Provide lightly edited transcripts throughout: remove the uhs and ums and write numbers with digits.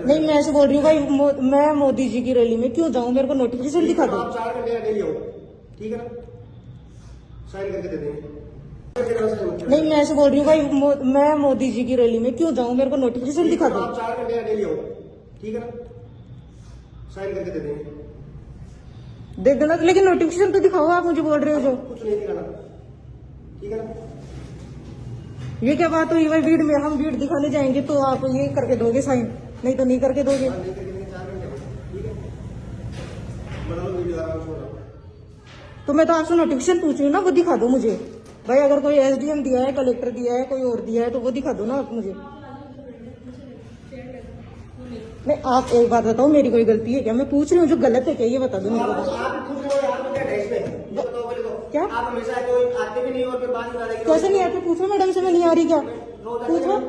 नहीं, मैं ऐसे बोल रही हूँ भाई, मैं मोदी जी की रैली में क्यों जाऊँ? मेरे को नोटिफिकेशन दिखा दो। आप 4 घंटे अकेले हो, ठीक है ना? साइन करके दे देंगे। नहीं, मैं ऐसे बोल रही हूँ भाई, मैं मोदी जी की रैली में क्यों जाऊँ? मेरे को नोटिफिकेशन दिखा दो। आप 4 घंटे अकेले हो, ठीक है ना? साइन करके दे देंगे। दे देना, लेकिन नोटिफिकेशन तो दिखाओ। आप मुझे बोल रहे हो जो कुछ नहीं दिखाना, ठीक है ना? ये क्या बात हुई भाई? भीड़ में हम भीड़ दिखाने जाएंगे तो आप ये करके दोगे साइन, नहीं तो नहीं करके दोगे। नहीं करके देंगे, 4 घंटे हो, ठीक है? बना लो वीडियो, आराम से हो रहा है। तो मैं तो आपसे नोटिफिकेशन पूछ रही हूँ ना, वो दिखा दो मुझे भाई। अगर कोई एसडीएम दिया है, कलेक्टर दिया है, कोई और दिया है तो वो दिखा दो ना आप मुझे। नहीं, आप एक बात बताओ, मेरी कोई गलती है क्या? मैं पूछ रही हूँ, जो गलत है क्या ये बता दो मेरे को। आप पूछ रहे हो यार, तो क्या है इसमें? ये बताओ पहले तो। क्या? आप हमेशा आते भी नहीं और फिर बात बता रहे कैसे नहीं आते? पूछो मैडम से, मैं नहीं आ रही क्या? पूछो।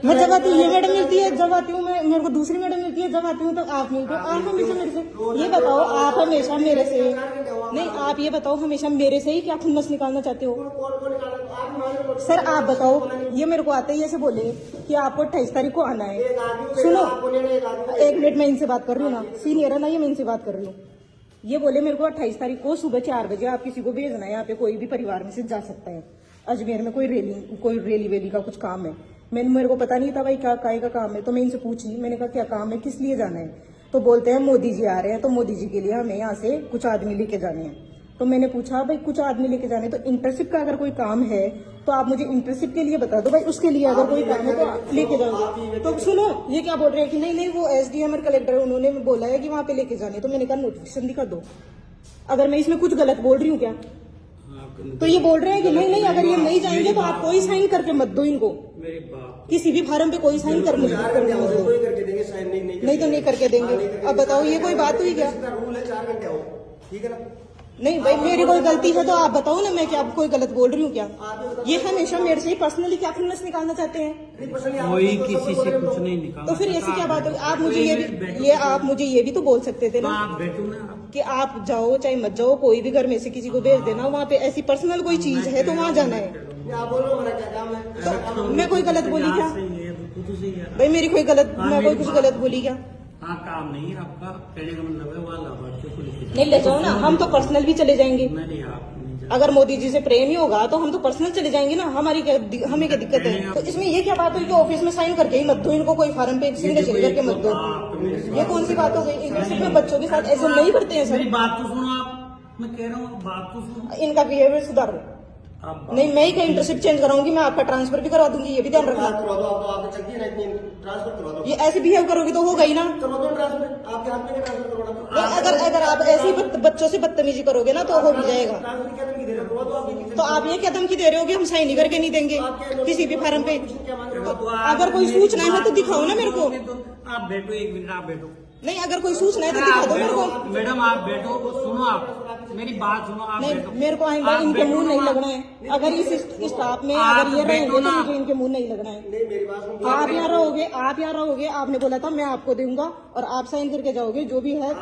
मैं जब आती हूँ ये मैडम मिलती है, जब आती हूँ मैं मेरे को दूसरी मैडम मिलती है, जब आती हूँ तो आप मिलते हो। आप हमेशा मेरे से ये बताओ, आप हमेशा मेरे से नहीं, आप ये बताओ हमेशा मेरे से ही क्या खुन्नस निकालना चाहते हो? सर आप बताओ, ये मेरे को आते ही ऐसे बोले कि आपको 28 तारीख को आना है। सुनो, एक मिनट, मैं इनसे बात कर रही हूँ ना, सीनियर है ना ये, मैं इनसे बात कर रही हूँ। ये बोले मेरे को 28 तारीख को सुबह 4 बजे आप किसी को भेजना है, यहाँ पे कोई भी परिवार में से जा सकता है। अजमेर में कोई रैली वेली का कुछ काम है। मेरे को पता नहीं था भाई क्या काय का काम है, तो मैं इनसे पूछी, मैंने कहा क्या काम है, किस लिए जाना है? तो बोलते हैं मोदी जी आ रहे हैं, तो मोदी जी के लिए हमें यहाँ से कुछ आदमी लेके जाने हैं। तो मैंने पूछा भाई कुछ आदमी लेके जाने, तो इंटर्नशिप का अगर कोई काम है तो आप मुझे इंटर्नशिप के लिए बता दो भाई, उसके लिए अगर कोई काम है तो आप लेके जाओगे। तो सुनो, ये क्या बोल रहे हैं कि नहीं नहीं वो एसडीएम और कलेक्टर उन्होंने बोला है कि वहां पे लेके जाने। तो मैंने कहा नोटिफिकेशन दिखा दो। अगर मैं इसमें कुछ गलत बोल रही हूँ क्या? तो ये बोल रहे हैं कि नहीं नहीं, अगर ये नहीं जाएंगे तो आप कोई साइन करके मत दो इनको, किसी भी फार्म पे कोई साइन कर मत दो। नहीं तो नहीं करके देंगे। अब बताओ ये कोई बात हुई क्या? रूल है 4 घंटे हो, ठीक है ना? नहीं भाई, मेरी कोई गलती है तो आप बताओ ना, मैं क्या कोई गलत बोल रही हूँ क्या? ये हमेशा मेरे से पर्सनली क्या खुन्नस निकालना चाहते हैं? कोई किसी से कुछ नहीं निकाला। तो फिर ऐसी क्या बात है? आप मुझे आप मुझे ये भी तो बोल सकते थे ना आप बैठो ना, कि आप जाओ चाहे मत जाओ, कोई भी घर में से किसी को भेज देना, वहाँ पे ऐसी पर्सनल कोई चीज है तो वहाँ जाना है। तो मैं कोई गलत बोली क्या भाई? मेरी कोई गलत, मैं कोई कुछ गलत बोली क्या? हाँ, काम नहीं है आपका, कहने का मतलब है वहाँ लाभार्थियों को लेके नहीं ले जाओ ना, हम तो पर्सनल भी चले जाएंगे। नहीं, आप नहीं जा। अगर मोदी जी से प्रेम ही होगा तो हम तो पर्सनल चले जाएंगे ना, हमें क्या दिक्कत है? तो इसमें ये क्या बात हुई कि ऑफिस में साइन करके ही मत दो इनको, कोई फार्म पे सिग्नेचर करके मत दो? ये कौन सी बात हो गई? इंटर्नशिप में बच्चों के साथ ऐसे नहीं करते हैं सर। मेरी बात तो सुनो आप, मैं कह रहा हूँ बात तो सुनो। इनका बिहेवियर सुधारो। नहीं, मैं ही कहीं इंटर्नशिप चेंज कराऊंगी, मैं आपका ट्रांसफर भी करवा दूंगी, ये भी ध्यान रखना। ये ऐसे बिहेव करोगे तो होगा ही ना। अगर आप ऐसे ही बच्चों से बदतमीजी करोगे ना तो हो भी जाएगा। तो आप ये क्या धमकी दे रहे हो कि हम साइन करके नहीं देंगे किसी भी फार्म पे? अगर कोई सूचना है तो दिखाओ ना मेरे को। आप बैठो, 1 मिनट आप बैठो। नहीं, अगर कोई सूचना है तो दिखा दो मेरे को। मैडम आप बैठो, सुनो आप मेरी बात सुनो। आप नहीं, बैठो। मेरे को आएंगे इनके मुंह नहीं लगना है। अगर इस स्टाफ में अगर ये रहेंगे तो मुझे इनके मुंह नहीं लगना है। आप यहाँ रहोगे, आपने बोला था मैं आपको दूंगा और आप साइन करके जाओगे, जो भी है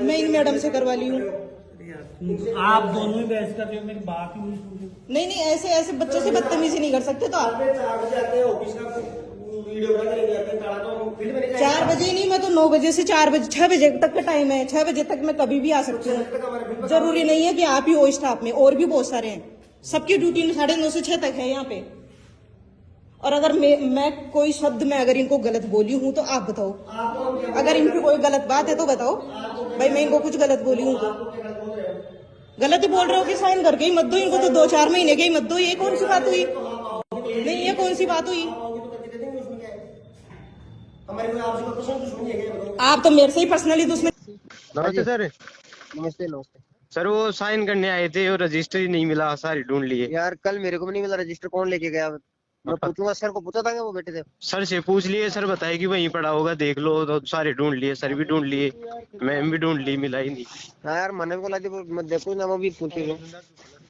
मैं इन मैडम से करवा ली हूँ। आप दोनों ही बहस कर रहे हो, मेरी बात ही नहीं सुन रहे। नहीं नहीं, ऐसे बच्चों से बदतमीजी नहीं कर सकते। तो आप 4 बजे नहीं, मैं तो 9 बजे से 4 बजे 6 बजे तक का टाइम है। 6 बजे तक मैं कभी भी आ सकती हूँ। जरूरी नहीं है कि आप ही हो स्टाफ में, और भी बहुत सारे हैं। सबकी ड्यूटी 9:30 से 6 तक है यहाँ पे। और अगर मैं कोई शब्द में अगर इनको गलत बोली हूँ तो आप बताओ। अगर इनकी कोई गलत बात है तो बताओ भाई, मैं इनको कुछ गलत बोली हूँ तो? गलत ही बोल रहे हो कि साइन करके ही मत दो इनको, तो 2-4 महीने के ही मत दो। ये कौन सी बात हुई? नहीं, ये कौन सी बात हुई? आप तो मेरे से ही पर्सनली दुश्मन। नमस्ते सर। नमस्ते नमस्ते सर वो साइन करने आए थे और रजिस्टर ही नहीं मिला, सारी ढूंढ लिए यार। कल मेरे को भी नहीं मिला रजिस्टर, कौन लेके गया? मैं पूछूंगा सर को, पूछा था क्या वो बेटे थे? सर से पूछ लिए, सर बताए कि वहीं पड़ा होगा, देख लो। तो सारे ढूंढ लिए, सर भी ढूंढ लिए, मैम भी ढूंढ ली, मिला ही नहीं। हाँ यार, मैंने को लगा मैं देखो ना, मैं भी पूछ लो।